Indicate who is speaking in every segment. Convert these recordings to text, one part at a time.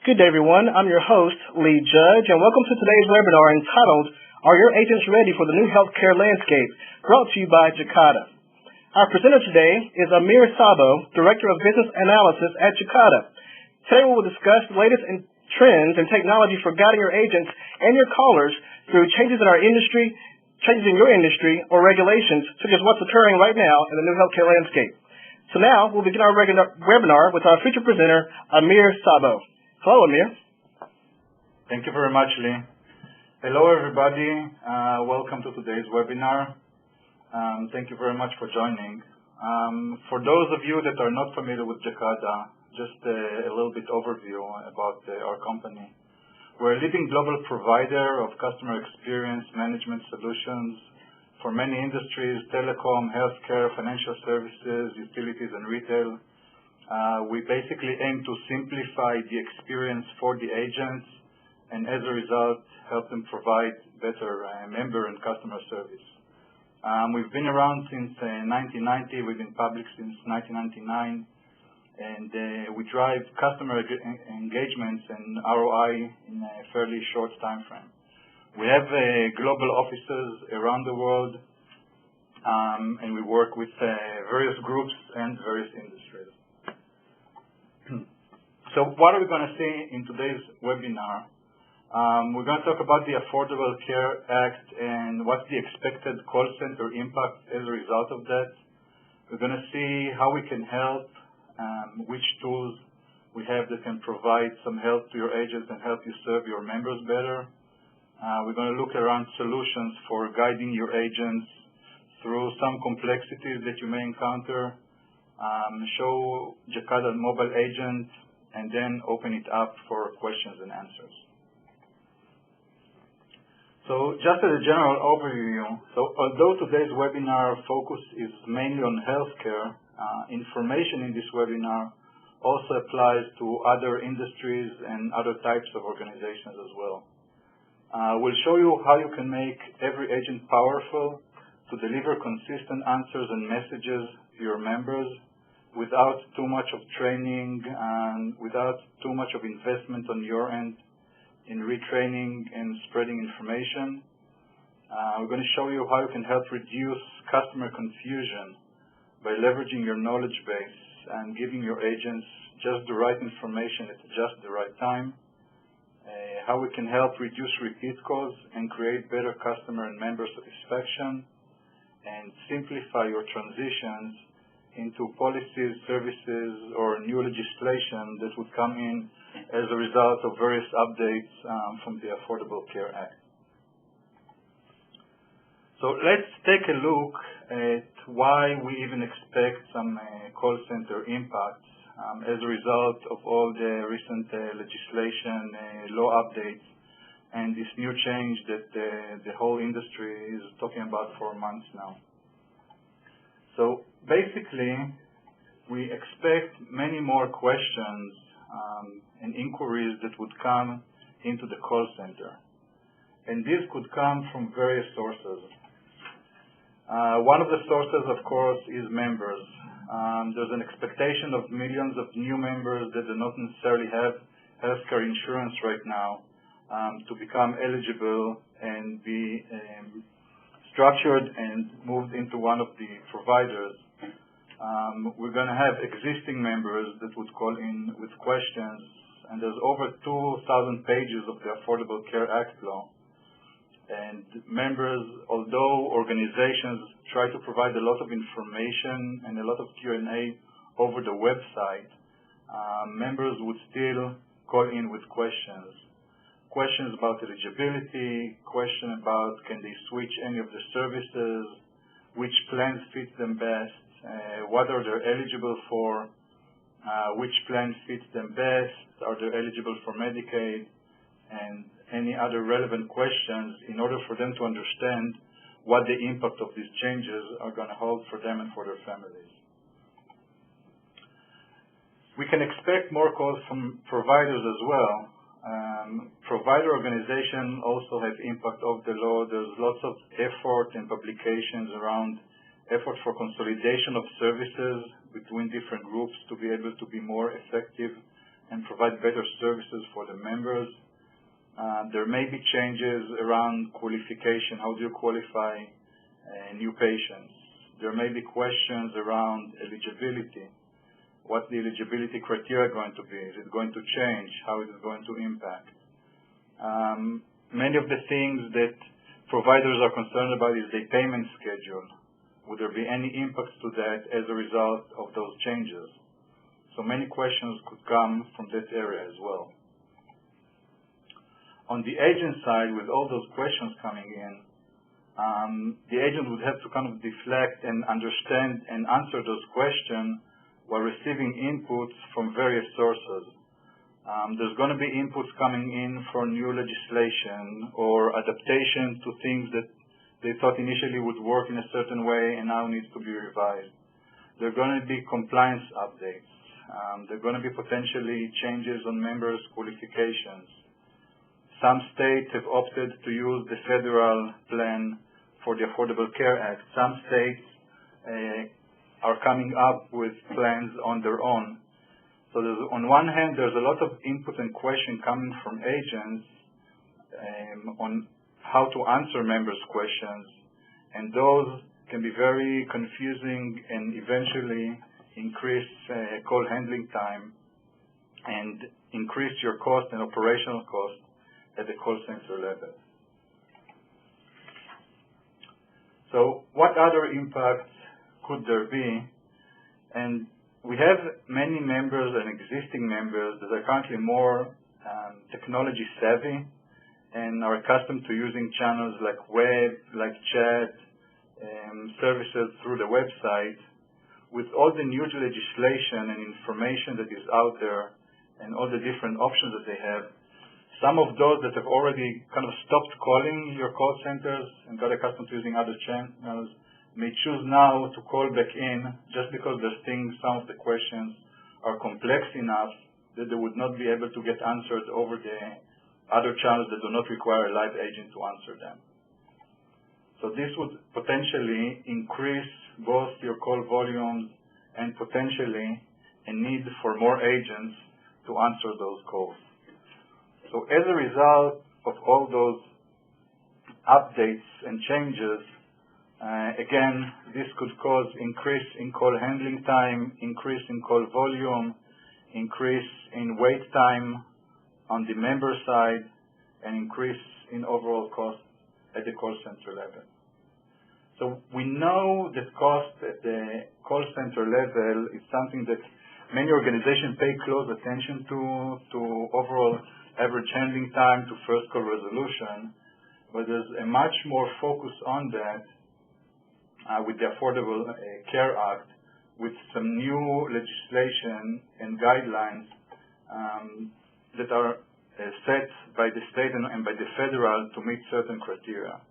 Speaker 1: Good day, everyone. I'm your host, Lee Judge, and welcome to today's webinar entitled, Are Your Agents Ready for the New Healthcare Landscape? Brought to you by Jacada. Our presenter today is Amir Sabo, Director of Business Analysis at Jacada. Today we will discuss the latest trends and technology for guiding your agents and your callers through changes in our industry, changes in your industry, or regulations, such as what's occurring right now in the new healthcare landscape. So now we'll begin our webinar with our featured presenter, Amir Sabo. Hello, Amir.
Speaker 2: Thank you very much, Lee. Hello, everybody. Welcome to today's webinar. Thank you very much for joining. For those of you that are not familiar with Jacada, just a little bit overview about our company. We're a leading global provider of customer experience management solutions for many industries: telecom, healthcare, financial services, utilities, and retail. We basically aim to simplify the experience for the agents and, as a result, help them provide better member and customer service. We've been around since 1990. We've been public since 1999, and we drive customer engagements and ROI in a fairly short time frame. We have global offices around the world, and we work with various groups and various industries. So what are we going to see in today's webinar? We're going to talk about the Affordable Care Act and what's the expected call center impact as a result of that. We're going to see how we can help, which tools we have that can provide some help to your agents and help you serve your members better. We're going to look around solutions for guiding your agents through some complexities that you may encounter, show Jacada mobile agent, and then open it up for questions and answers. So just as a general overview, although today's webinar focus is mainly on healthcare, information in this webinar also applies to other industries and other types of organizations as well. We'll show you how you can make every agent powerful to deliver consistent answers and messages to your members without too much of training and without too much of investment on your end in retraining and spreading information. We're going to show you how you can help reduce customer confusion by leveraging your knowledge base and giving your agents just the right information at just the right time. How we can help reduce repeat calls and create better customer and member satisfaction, and simplify your transitions into policies, services, or new legislation that would come in as a result of various updates from the Affordable Care Act. So let's take a look at why we even expect some call center impacts as a result of all the recent legislation, law updates, and this new change that the whole industry is talking about for months now. So basically, we expect many more questions and inquiries that would come into the call center. And these could come from various sources. One of the sources, of course, is members. There's an expectation of millions of new members that do not necessarily have healthcare insurance right now to become eligible and be structured and moved into one of the providers. We're going to have existing members that would call in with questions, and there's over 2,000 pages of the Affordable Care Act law. And members, although organizations try to provide a lot of information and a lot of Q&A over the website, members would still call in with questions. Questions about eligibility, question about can they switch any of the services, which plans fit them best, what are they eligible for, which plan fits them best, are they eligible for Medicaid, and any other relevant questions in order for them to understand what the impact of these changes are going to hold for them and for their families. We can expect more calls from providers as well. Provider organizations also have impact of the law. There's lots of effort and publications around effort for consolidation of services between different groups to be able to be more effective and provide better services for the members. There may be changes around qualification. How do you qualify new patients? There may be questions around eligibility. What the eligibility criteria going to be? Is it going to change? How is it going to impact? Many of the things that providers are concerned about is the payment schedule. Would there be any impacts to that as a result of those changes? So many questions could come from this area as well. On the agent side, with all those questions coming in, the agent would have to kind of deflect and understand and answer those questions while receiving inputs from various sources. There's going to be inputs coming in for new legislation or adaptation to things that they thought initially would work in a certain way and now needs to be revised. There are going to be compliance updates. There are going to be potentially changes on members' qualifications. Some states have opted to use the federal plan for the Affordable Care Act. Some states are coming up with plans on their own. So on one hand, there's a lot of input and question coming from agents on how to answer members' questions, and those can be very confusing and eventually increase call handling time and increase your cost and operational cost at the call center level. So what other impacts could there be? And we have many members and existing members that are currently more technology savvy and are accustomed to using channels like web, like chat, services through the website. With all the new legislation and information that is out there and all the different options that they have, some of those that have already kind of stopped calling your call centers and got accustomed to using other channels may choose now to call back in just because they think some of the questions are complex enough that they would not be able to get answered over the other channels that do not require a live agent to answer them. So this would potentially increase both your call volumes and potentially a need for more agents to answer those calls. So as a result of all those updates and changes, again, this could cause increase in call handling time, increase in call volume, increase in wait time on the member side, and increase in overall cost at the call center level. So we know that cost at the call center level is something that many organizations pay close attention to overall average handling time, to first call resolution, but there's a much more focus on that with the Affordable Care Act, with some new legislation and guidelines that are set by the state and by the federal to meet certain criteria.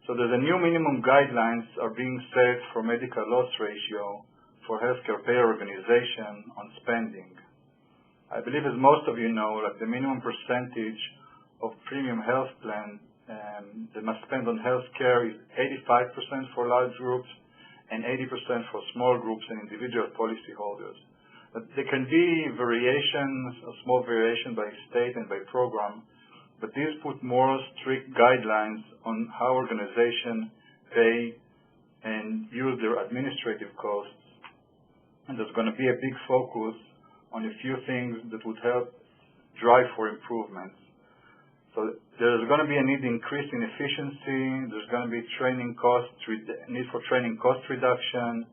Speaker 2: So there's a new minimum guidelines are being set for medical loss ratio for healthcare payer organization on spending. I believe, as most of you know, like the minimum percentage of premium health plan that must spend on healthcare is 85% for large groups and 80% for small groups and individual policyholders. But there can be variations, a small variation by state and by program, but these put more strict guidelines on how organizations pay and use their administrative costs. And there's going to be a big focus on a few things that would help drive for improvements. So there's going to be a need increase in efficiency. There's going to be training costs, need for training cost reduction,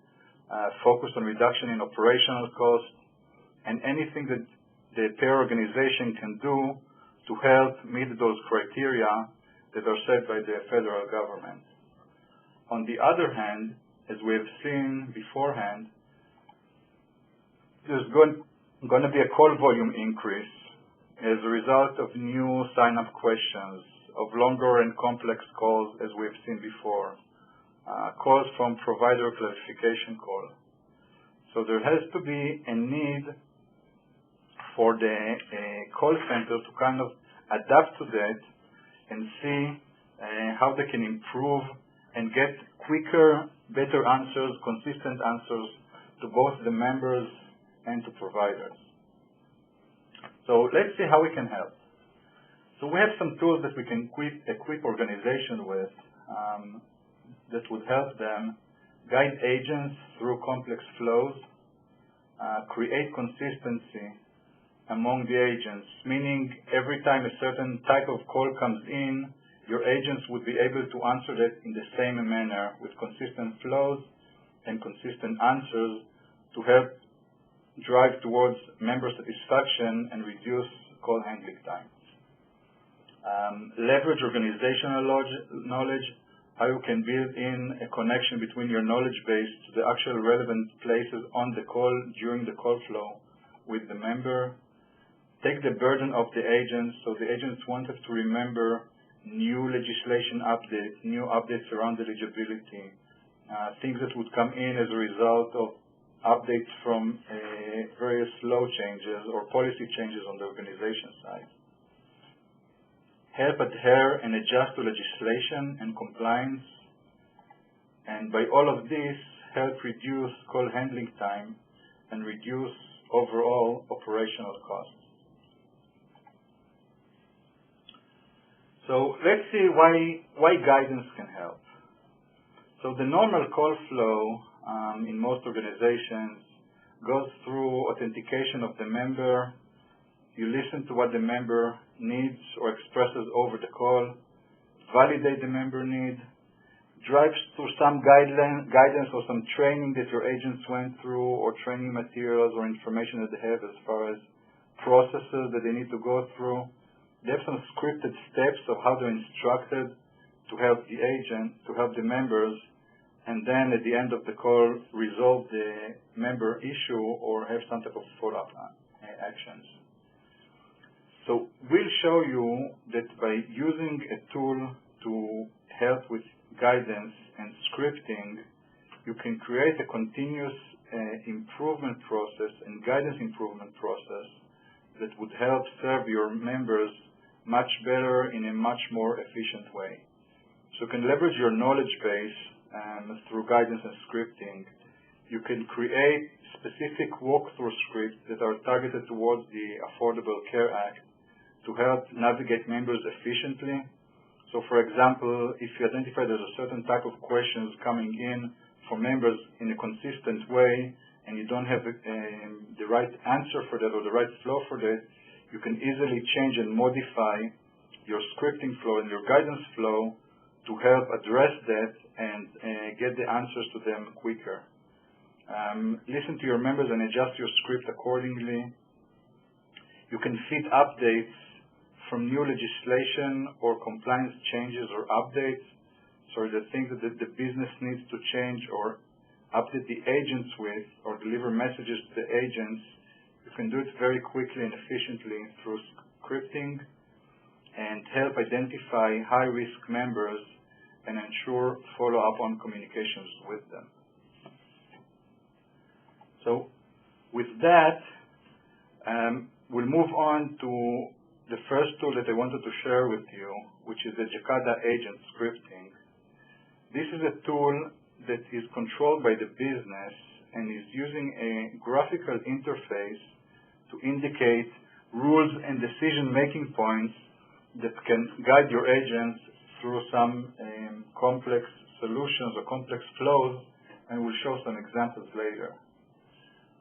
Speaker 2: focus on reduction in operational costs, and anything that the payer organization can do to help meet those criteria that are set by the federal government. On the other hand, as we have seen beforehand, there's going to be a call volume increase as a result of new sign-up questions, of longer and complex calls as we've seen before, calls from provider clarification call. So there has to be a need for the call center to kind of adapt to that and see how they can improve and get quicker, better answers, consistent answers to both the members and to providers. So let's see how we can help. So we have some tools that we can equip organization with that would help them guide agents through complex flows, create consistency among the agents, meaning every time a certain type of call comes in, your agents would be able to answer that in the same manner with consistent flows and consistent answers to help drive towards member satisfaction and reduce call handling time. Leverage organizational knowledge, how you can build in a connection between your knowledge base to the actual relevant places on the call during the call flow with the member. Take the burden of the agents, so the agents won't have to remember new legislation updates, new updates around eligibility, things that would come in as a result of updates from various law changes or policy changes on the organization side. Help adhere and adjust to legislation and compliance, and by all of this, help reduce call handling time and reduce overall operational costs. So let's see why guidance can help. So the normal call flow in most organizations goes through authentication of the member. You listen to what the member needs or expresses over the call, validate the member need, drives through some guidance or some training that your agents went through, or training materials or information that they have as far as processes that they need to go through. They have some scripted steps of how they're instructed to help the agent, to help the members, and then at the end of the call resolve the member issue or have some type of follow-up actions. So we'll show you that by using a tool to help with guidance and scripting, you can create a continuous improvement process and guidance improvement process that would help serve your members much better in a much more efficient way. So you can leverage your knowledge base through guidance and scripting. You can create specific walkthrough scripts that are targeted towards the Affordable Care Act to help navigate members efficiently. So for example, if you identify there's a certain type of questions coming in for members in a consistent way and you don't have the right answer for that or the right flow for that, you can easily change and modify your scripting flow and your guidance flow to help address that and get the answers to them quicker. Listen to your members and adjust your script accordingly. You can feed updates from new legislation or compliance changes or updates, so the things that the business needs to change or update the agents with or deliver messages to the agents. You can do it very quickly and efficiently through scripting and help identify high-risk members and ensure follow-up on communications with them. So with that, we'll move on to the first tool that I wanted to share with you, which is the Jacada agent scripting. This is a tool that is controlled by the business and is using a graphical interface to indicate rules and decision-making points that can guide your agents through some complex solutions or complex flows, and we'll show some examples later.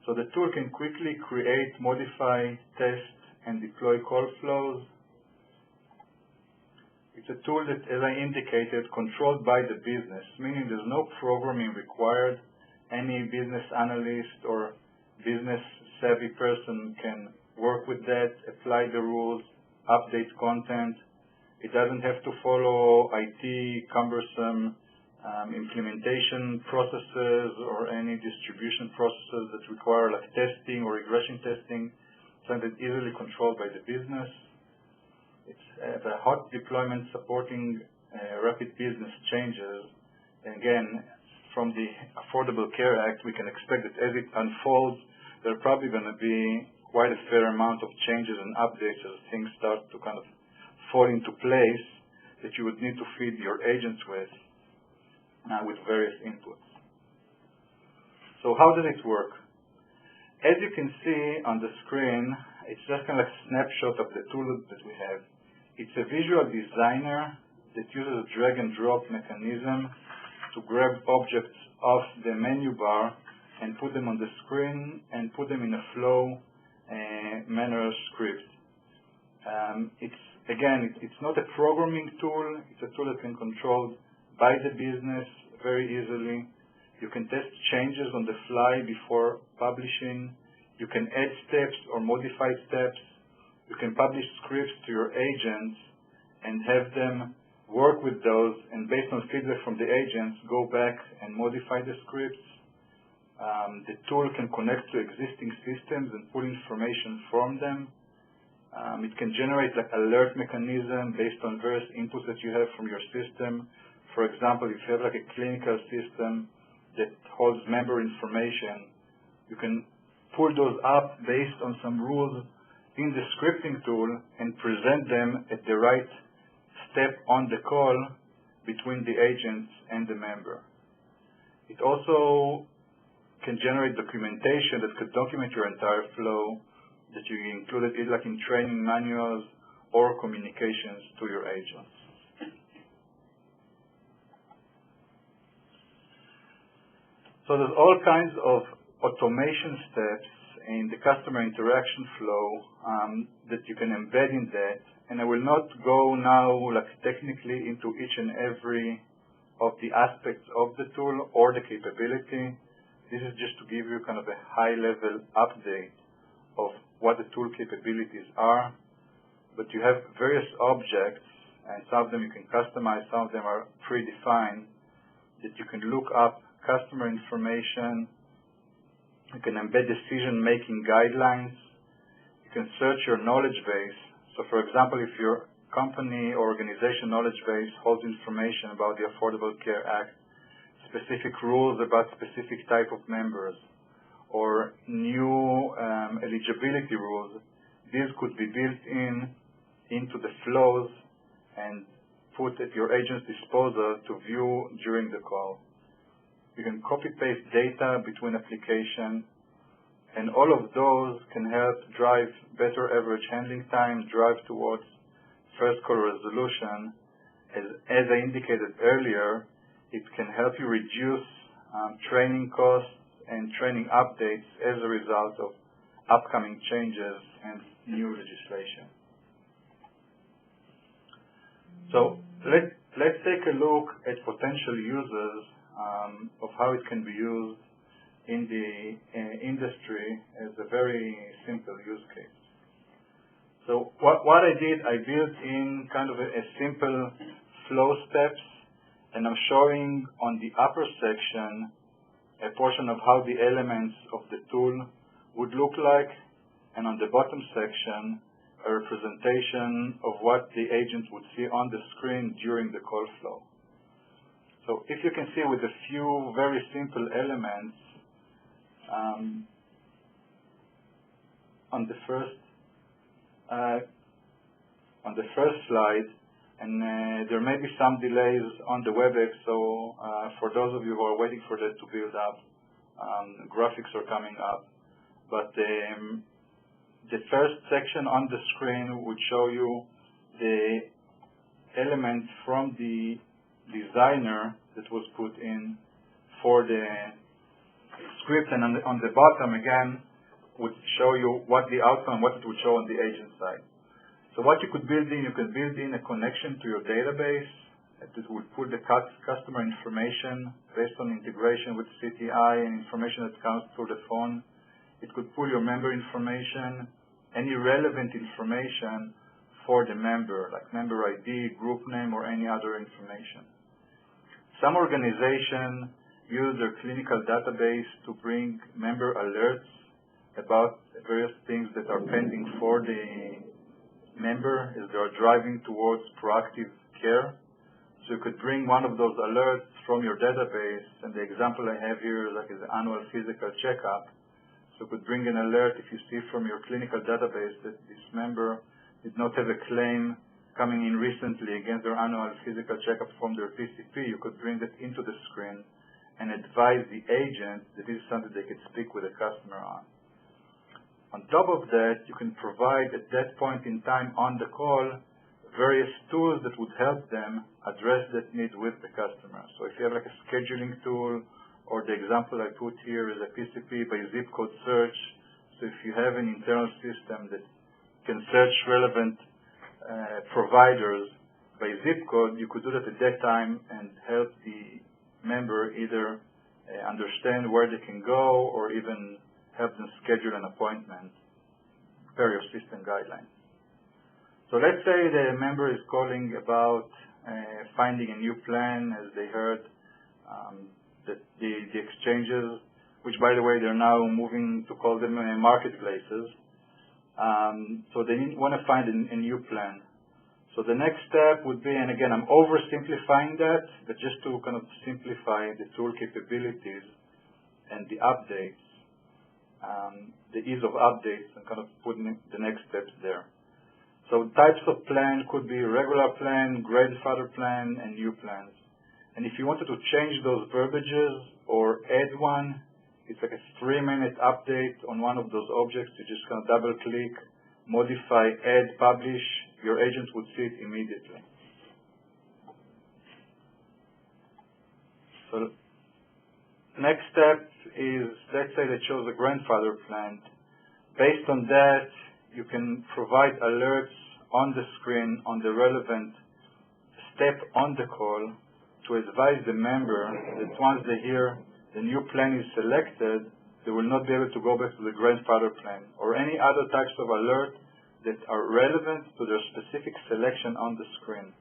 Speaker 2: So the tool can quickly create, modify, test, and deploy call flows. It's a tool that, as I indicated, controlled by the business, meaning there's no programming required. Any business analyst or business-savvy person can work with that, apply the rules, update content. It doesn't have to follow IT cumbersome implementation processes or any distribution processes that require like testing or regression testing. Something that's easily controlled by the business. It's a hot deployment supporting rapid business changes. And again, from the Affordable Care Act, we can expect that as it unfolds, there are probably going to be quite a fair amount of changes and updates as things start to kind of fall into place that you would need to feed your agents with various inputs. So how does it work? As you can see on the screen, it's just kind of like a snapshot of the tool that we have. It's a visual designer that uses a drag and drop mechanism to grab objects off the menu bar and put them on the screen and put them in a flow manner script. It's not a programming tool. It's a tool that can control by the business very easily. You can test changes on the fly before publishing. You can add steps or modify steps. You can publish scripts to your agents and have them work with those, and based on feedback from the agents, go back and modify the scripts. The tool can connect to existing systems and pull information from them. It can generate like alert mechanism based on various inputs that you have from your system. For example, if you have like a clinical system that holds member information, you can pull those up based on some rules in the scripting tool and present them at the right step on the call between the agents and the member. It also can generate documentation that could document your entire flow that you included either like in training manuals or communications to your agents. So there's all kinds of automation steps in the customer interaction flow that you can embed in that, and I will not go now like technically into each and every of the aspects of the tool or the capability. This is just to give you kind of a high-level update of what the tool capabilities are. But you have various objects, and some of them you can customize, some of them are predefined, that you can look up customer information. You can embed decision-making guidelines. You can search your knowledge base. So for example, if your company or organization knowledge base holds information about the Affordable Care Act, specific rules about specific type of members, or new eligibility rules, these could be built into the flows and put at your agent's disposal to view during the call. You can copy-paste data between applications, and all of those can help drive better average handling time, drive towards first call resolution. As I indicated earlier, it can help you reduce training costs and training updates as a result of upcoming changes and new legislation. So let's take a look at potential users of how it can be used in the industry as a very simple use case. So what I did, I built in kind of a simple flow steps, and I'm showing on the upper section a portion of how the elements of the tool would look like, and on the bottom section a representation of what the agent would see on the screen during the call flow. So if you can see with a few very simple elements on the first slide, and there may be some delays on the WebEx, so for those of you who are waiting for that to build up, graphics are coming up. But the first section on the screen would show you the elements from the designer that was put in for the script, and on the bottom again would show you what the outcome, what it would show on the agent side. So what you could build in, you can build in a connection to your database that would pull the customer information based on integration with CTI and information that comes through the phone. It could pull your member information, any relevant information for the member, like member ID, group name, or any other information. Some organizations use their clinical database to bring member alerts about various things that are pending for the member as they are driving towards proactive care. So you could bring one of those alerts from your database, and the example I have here is the annual physical checkup. So you could bring an alert if you see from your clinical database that this member did not have a claim coming in recently against their annual physical checkup from their PCP. You could bring that into the screen and advise the agent that this is something they could speak with the customer on. On top of that, you can provide at that point in time on the call various tools that would help them address that need with the customer. So if you have like a scheduling tool, or the example I put here is a PCP by zip code search. So if you have an internal system that can search relevant providers by zip code, you could do that at that time and help the member either understand where they can go or even help them schedule an appointment per your system guidelines. So let's say the member is calling about finding a new plan, as they heard that the exchanges, which by the way they're now moving to call them marketplaces. So they want to find a new plan. So the next step would be, and again I'm oversimplifying that, but just to kind of simplify the tool capabilities and the updates, the ease of updates, and kind of putting the next steps there. So types of plan could be regular plan, grandfather plan, and new plans. And if you wanted to change those verbiages or add one, it's like a 3-minute update on one of those objects. You just kind of double click, modify, add, publish. Your agent would see it immediately. So next step is, let's say they chose a grandfather plan. Based on that, you can provide alerts on the screen on the relevant step on the call to advise the member that once they hear the new plan is selected, they will not be able to go back to the grandfather plan, or any other types of alert that are relevant to their specific selection on the screen.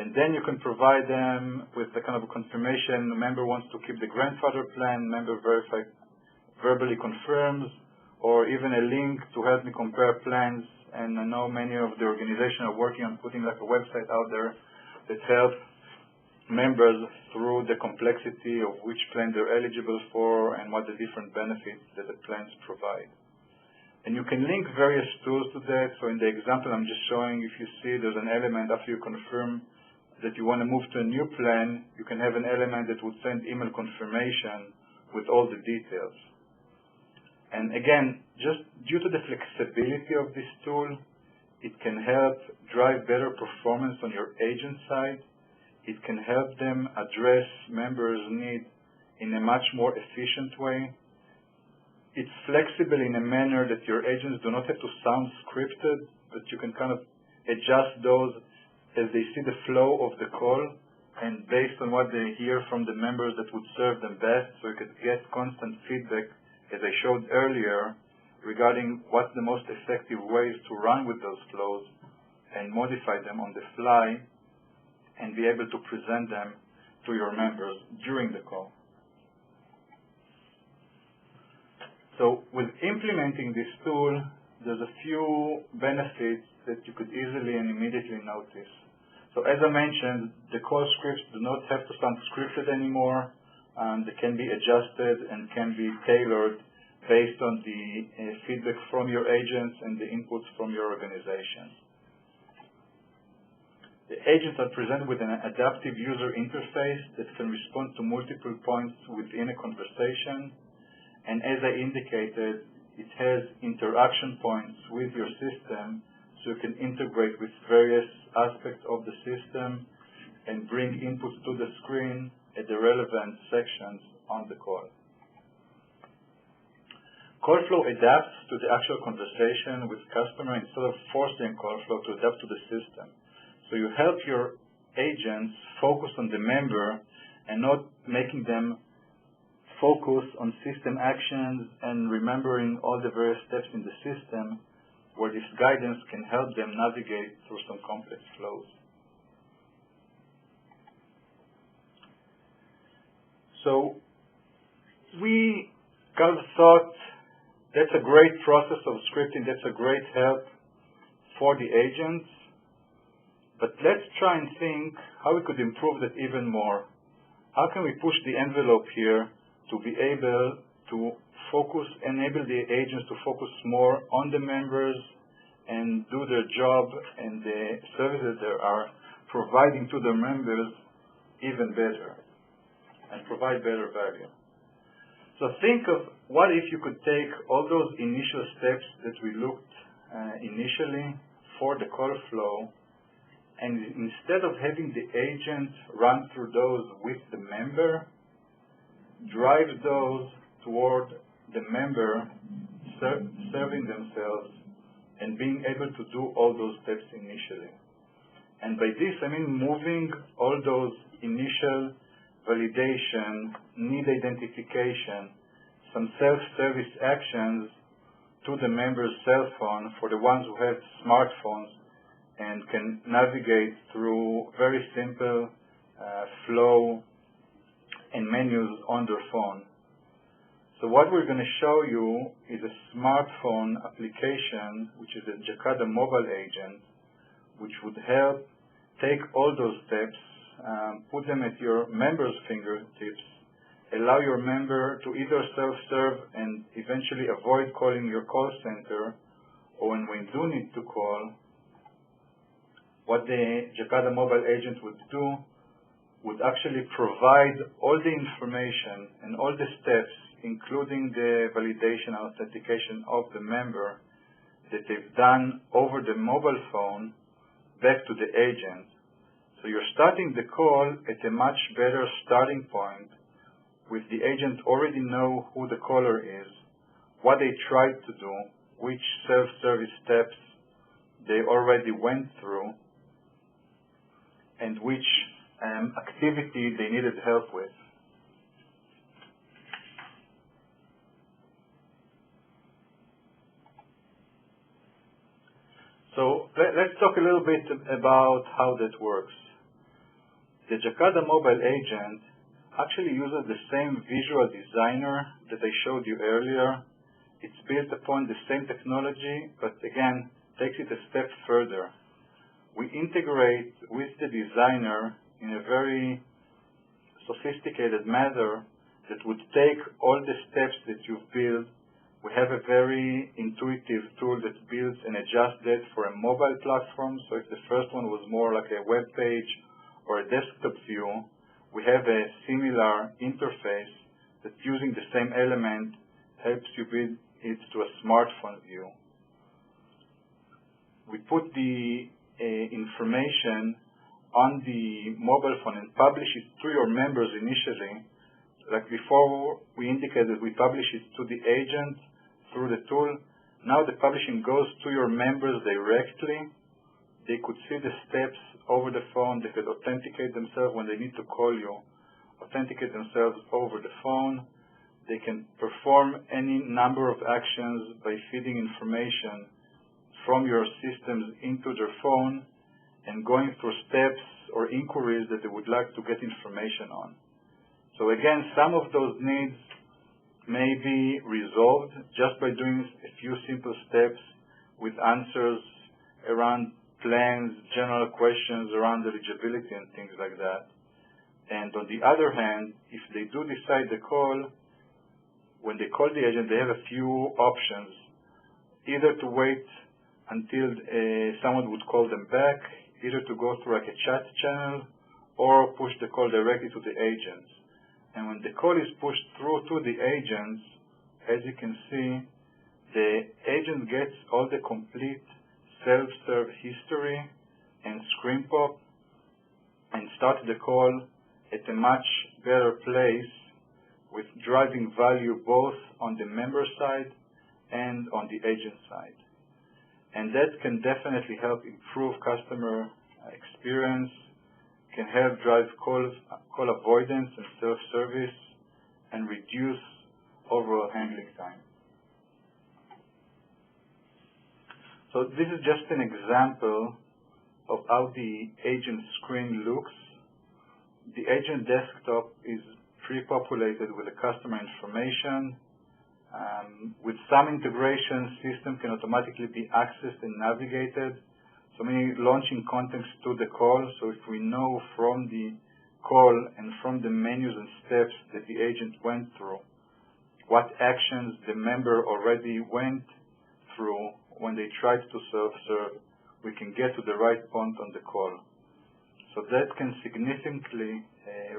Speaker 2: And then you can provide them with the kind of a confirmation: the member wants to keep the grandfather plan, member verbally confirms, or even a link to help me compare plans. And I know many of the organizations are working on putting like a website out there that helps members through the complexity of which plan they're eligible for and what the different benefits that the plans provide. And you can link various tools to that. So in the example I'm just showing, if you see there's an element after you confirm that you want to move to a new plan, you can have an element that would send email confirmation with all the details. And again, just due to the flexibility of this tool, it can help drive better performance on your agent side. It can help them address members' needs in a much more efficient way. It's flexible in a manner that your agents do not have to sound scripted, but you can kind of adjust those as they see the flow of the call and based on what they hear from the members that would serve them best, so you could get constant feedback, as I showed earlier, regarding what's the most effective ways to run with those flows and modify them on the fly and be able to present them to your members during the call. So with implementing this tool, there's a few benefits that you could easily and immediately notice. So as I mentioned, the call scripts do not have to sound scripted anymore. They can be adjusted and can be tailored based on the feedback from your agents and the inputs from your organization. The agents are presented with an adaptive user interface that can respond to multiple points within a conversation. And as I indicated, it has interaction points with your system, so you can integrate with various aspects of the system and bring inputs to the screen at the relevant sections on the call. Call flow adapts to the actual conversation with customer instead of forcing call flow to adapt to the system. So you help your agents focus on the member and not making them focus on system actions and remembering all the various steps in the system, where this guidance can help them navigate through some complex flows. So we kind of thought that's a great process of scripting, that's a great help for the agents, but let's try and think how we could improve that even more. How can we push the envelope here to be able to focus, enable the agents to focus more on the members and do their job and the services they are providing to their members even better and provide better value. So So think of what if you could take all those initial steps that we looked initially for the call flow, and instead of having the agent run through those with the member, drive those toward the member serving themselves and being able to do all those steps initially. And by this, I mean moving all those initial validation, need identification, some self-service actions to the member's cell phone for the ones who have smartphones and can navigate through very simple flow and menus on their phone. So what we're going to show you is a smartphone application, which is a Jacada mobile agent, which would help take all those steps, put them at your member's fingertips, allow your member to either self-serve and eventually avoid calling your call center, or when we do need to call, what the Jacada mobile agent would do would actually provide all the information and all the steps, including the validation and authentication of the member that they've done over the mobile phone back to the agent. So you're starting the call at a much better starting point with the agent already know who the caller is, what they tried to do, which self-service steps they already went through, and which activity they needed help with. So let's talk a little bit about how that works. The Jacada mobile agent actually uses the same visual designer that I showed you earlier. It's built upon the same technology, but again, takes it a step further. We integrate with the designer in a very sophisticated manner that would take all the steps that you've built. We have a very intuitive tool that builds and adjusts that for a mobile platform. So if the first one was more like a web page or a desktop view, we have a similar interface that, using the same element, helps you build it to a smartphone view. We put the information on the mobile phone and publish it to your members initially. Like before, we indicated we publish it to the agent through the tool. Now the publishing goes to your members directly. They could see the steps over the phone. They could authenticate themselves when they need to call you, authenticate themselves over the phone. They can perform any number of actions by feeding information from your systems into their phone and going through steps or inquiries that they would like to get information on. So again, some of those needs may be resolved just by doing a few simple steps with answers around plans, general questions around eligibility and things like that. And on the other hand, if they do decide to call, when they call the agent, they have a few options, either to wait until someone would call them back, either to go through like a chat channel, or push the call directly to the agents. And when the call is pushed through to the agents, as you can see, the agent gets all the complete self-serve history and screen pop and starts the call at a much better place with driving value both on the member side and on the agent side. And that can definitely help improve customer experience, can help drive call avoidance and self-service, and reduce overall handling time. So this is just an example of how the agent screen looks. The agent desktop is pre-populated with the customer information. With some integration, system can automatically be accessed and navigated. So meaning launching context to the call. So if we know from the call and from the menus and steps that the agent went through, what actions the member already went through when they tried to self-serve, we can get to the right point on the call. So that can significantly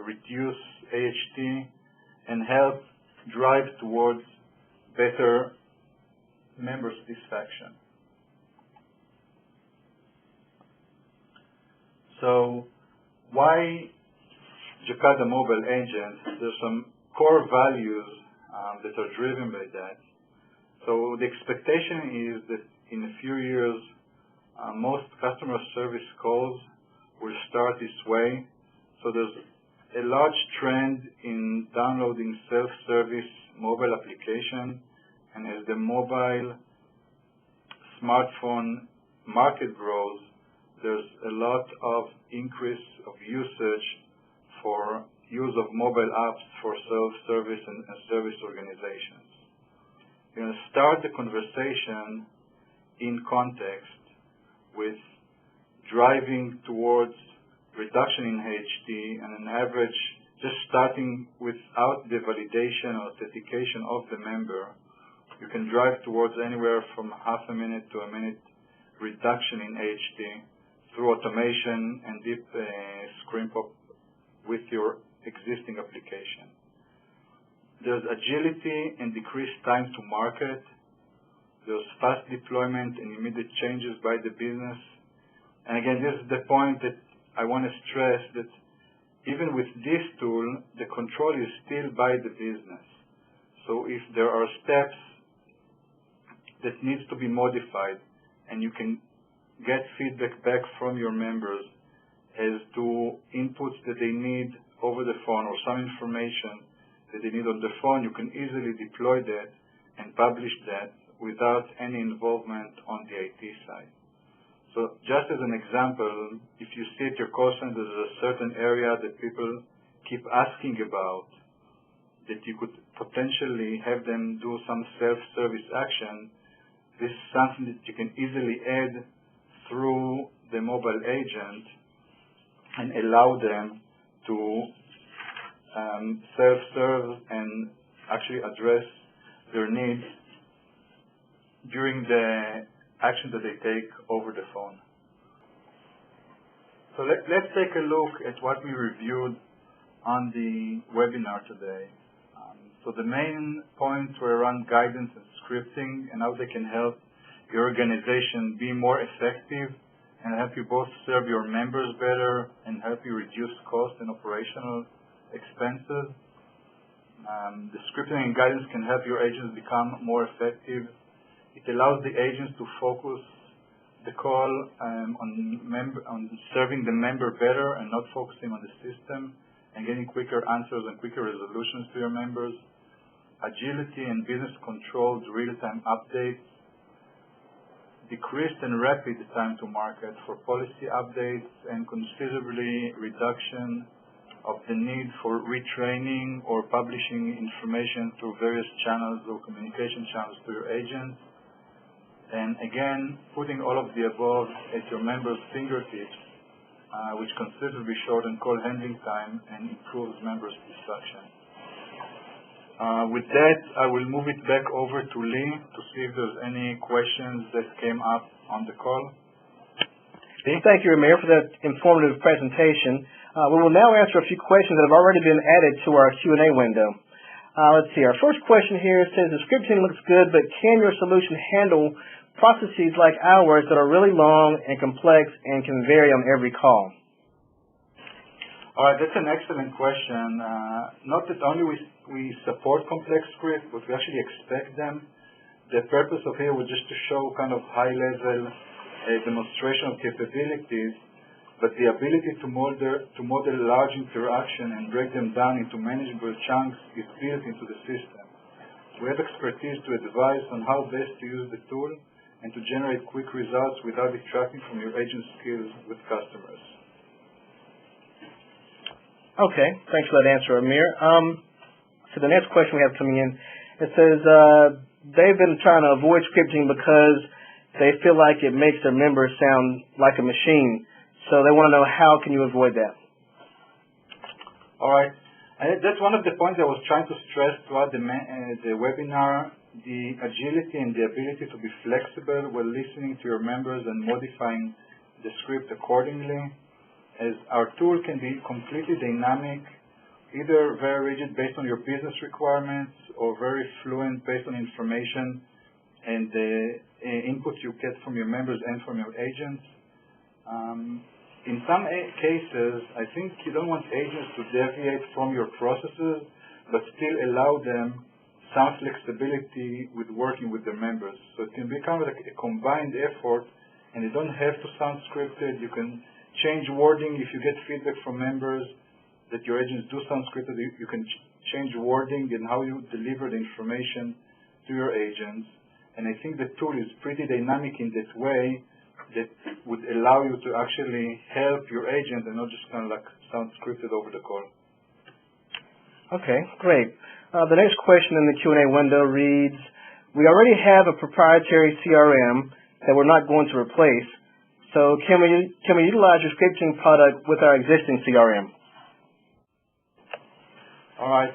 Speaker 2: reduce AHT and help drive towards better member satisfaction. So why Jacada mobile agents? There's some core values that are driven by that. So the expectation is that in a few years, most customer service calls will start this way. So there's a large trend in downloading self-service mobile application, and as the mobile smartphone market grows, there's a lot of increase of usage for use of mobile apps for self-service and service organizations. You're going to start the conversation in context with driving towards reduction in HD and an average, just starting without the validation or authentication of the member, you can drive towards anywhere from half a minute to a minute reduction in HD through automation and deep screen pop with your existing application. There's agility and decreased time to market. There's fast deployment and immediate changes by the business. And again, this is the point that I want to stress, that even with this tool, the control is still by the business. So if there are steps that needs to be modified, and you can get feedback back from your members as to inputs that they need over the phone or some information that they need on the phone, you can easily deploy that and publish that without any involvement on the IT side. So just as an example, if you see at your call center there's a certain area that people keep asking about, that you could potentially have them do some self-service action, this is something that you can easily add through the mobile agent and allow them to self-serve and actually address their needs during the action that they take over the phone. So let's take a look at what we reviewed on the webinar today. So the main points were around guidance and scripting and how they can help your organization be more effective and help you both serve your members better and help you reduce costs and operational expenses. The scripting and guidance can help your agents become more effective. It allows the agents to focus the call on serving the member better and not focusing on the system and getting quicker answers and quicker resolutions to your members. Agility and business controlled real-time updates. Decreased and rapid time to market for policy updates and considerably reduction of the need for retraining or publishing information through various channels or communication channels to your agents. And again, putting all of the above at your members' fingertips, which considerably shorten call handling time and improves member satisfaction. With that, I will move it back over to Lee to see if there's any questions that came up on the call. Lee?
Speaker 1: Thank you, Amir, for that informative presentation. We will now answer a few questions that have already been added to our Q&A window. Let's see. Our first question here says, the scripting looks good, but can your solution handle processes like ours that are really long and complex and can vary on every call?
Speaker 2: All right, that's an excellent question. Not that only we support complex scripts, but we actually expect them. The purpose of here was just to show kind of high-level demonstration of capabilities, but the ability to model large interaction and break them down into manageable chunks is built into the system. We have expertise to advise on how best to use the tool and to generate quick results without detracting from your agent's skills with customers.
Speaker 1: Okay, thanks for that answer, Amir. So the next question we have coming in, it says they've been trying to avoid scripting because they feel like it makes their members sound like a machine. So they want to know, how can you avoid that?
Speaker 2: All right. And that's one of the points I was trying to stress throughout the webinar, the agility and the ability to be flexible while listening to your members and modifying the script accordingly. As our tool can be completely dynamic, either very rigid based on your business requirements or very fluent based on information and the input you get from your members and from your agents. In some cases, I think you don't want agents to deviate from your processes, but still allow them some flexibility with working with their members. So it can be kind of like a combined effort, and you don't have to sound scripted. You can change wording if you get feedback from members that your agents do sound scripted. You can change wording and how you deliver the information to your agents. And I think the tool is pretty dynamic in that way that would allow you to actually help your agent and not just kind of like sound scripted over the call.
Speaker 1: Okay, great. The next question in the Q&A window reads, we already have a proprietary CRM that we're not going to replace, so can we utilize your scripting product with our existing CRM?
Speaker 2: All right,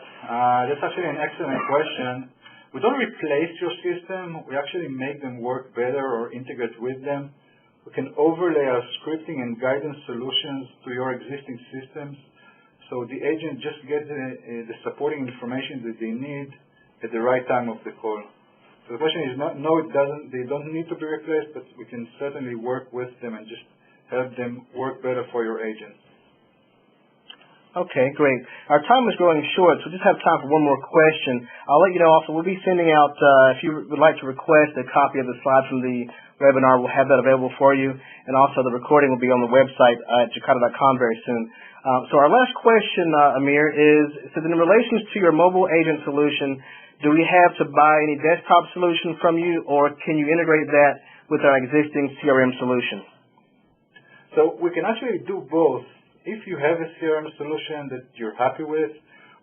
Speaker 2: that's actually an excellent question. We don't replace your system, we actually make them work better or integrate with them. We can overlay our scripting and guidance solutions to your existing systems, so the agent just gets the supporting information that they need at the right time of the call. So the question is not, no, they don't need to be replaced, but we can certainly work with them and just help them work better for your agents.
Speaker 1: Okay, great. Our time is growing short, so we just have time for one more question. I'll let you know also, we'll be sending out, if you would like to request a copy of the slides from the webinar, we'll have that available for you, and also the recording will be on the website at Jacada.com very soon. So our last question, Amir, is, in relation to your mobile agent solution, do we have to buy any desktop solution from you, or can you integrate that with our existing CRM solution?
Speaker 2: So we can actually do both. If you have a CRM solution that you're happy with,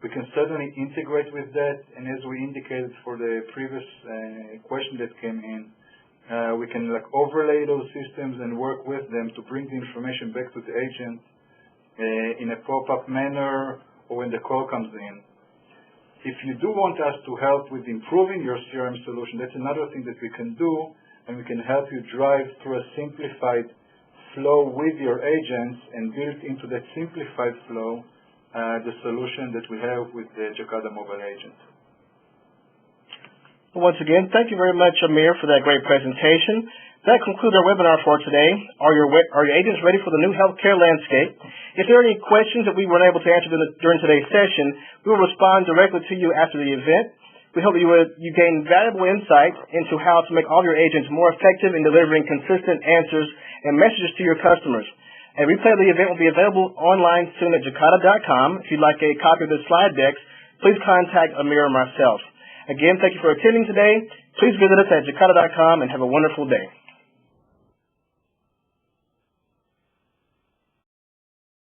Speaker 2: we can certainly integrate with that, and as we indicated for the previous question that came in, we can like overlay those systems and work with them to bring the information back to the agent in a pop-up manner or when the call comes in. If you do want us to help with improving your CRM solution, that's another thing that we can do, and we can help you drive through a simplified flow with your agents and build into that simplified flow the solution that we have with the Jacada mobile agent.
Speaker 1: Once again, thank you very much, Amir, for that great presentation. That concludes our webinar for today. Are your agents ready for the new healthcare landscape? If there are any questions that we weren't able to answer during today's session, we will respond directly to you after the event. We hope you gain valuable insight into how to make all your agents more effective in delivering consistent answers and messages to your customers. A replay of the event will be available online soon at Jacada.com. If you'd like a copy of the slide decks, please contact Amir or myself. Again, thank you for attending today. Please visit us at Jacada.com and have a wonderful day.